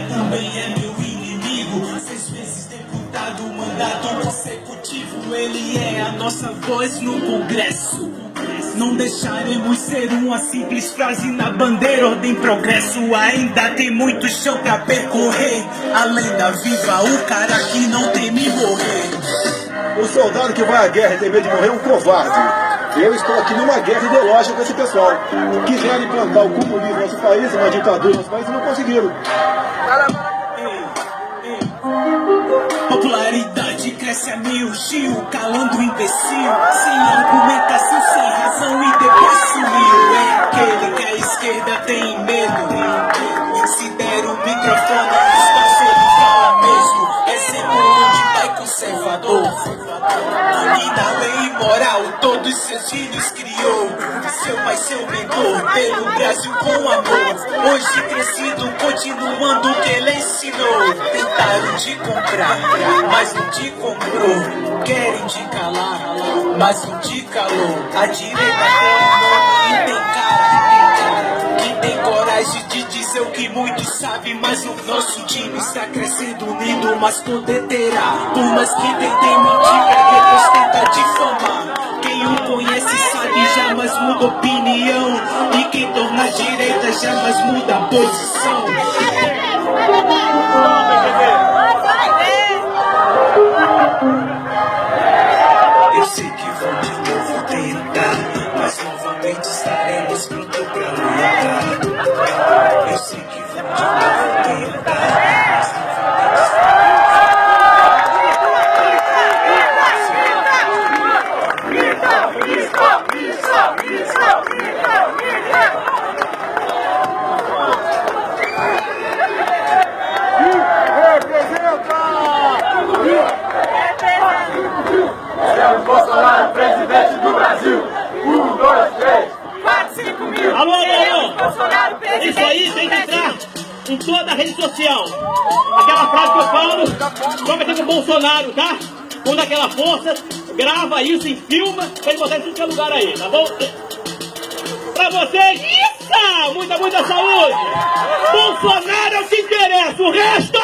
também é meu inimigo. 6 vezes deputado, mandato consecutivo. Ele é a nossa voz no Congresso. Não deixaremos ser uma simples frase na bandeira, ordem, progresso. Ainda tem muito chão pra percorrer. A lenda viva, o cara que não teme morrer. O soldado que vai à guerra e tem medo de morrer é um covarde. Eu estou aqui numa guerra ideológica com esse pessoal. Quiseram implantar o comunismo no nosso país, uma ditadura no nosso país, e não conseguiram. Popularidade cresce a mil, Gil, calando o imbecil. Sem argumentação, sem razão e depois sumiu. É aquele que a esquerda tem medo. Se der o microfone, espaço ele fala mesmo. Exemplo de pai conservador. E da lei e moral, todos seus filhos criou. Seu pai, seu mentor, pelo Brasil com amor. Hoje crescido, continuando o que ele ensinou. Tentaram te comprar, mas não te comprou. Querem te calar, mas não te calou. A direita tem nome e tem cara. Que tem coragem de dizer o que muitos sabem. Mas o nosso time está crescendo unido, mas poder terá. Por mais que tentem mentir, depois tenta difamar. Quem o conhece sabe, jamais muda opinião. E quem torna a direita jamais muda a posição. Eu sei que vão de novo tentar, mas novamente estaremos prontos pra lutar. Eu sei que vão de novo tentar, mas novamente estaremos. Bolsonaro, presidente do Brasil. 1, 2, 3, 4, 5 mil. Alô, alô, Bolsonaro, presidente. Isso aí tem que entrar em toda a rede social. Aquela frase que eu falo, joga aqui com o Bolsonaro, tá? Com daquela força, grava isso e filma pra ele botar em todo lugar aí, tá bom? Pra vocês, isso! Muita saúde! Bolsonaro é o que interessa, o resto!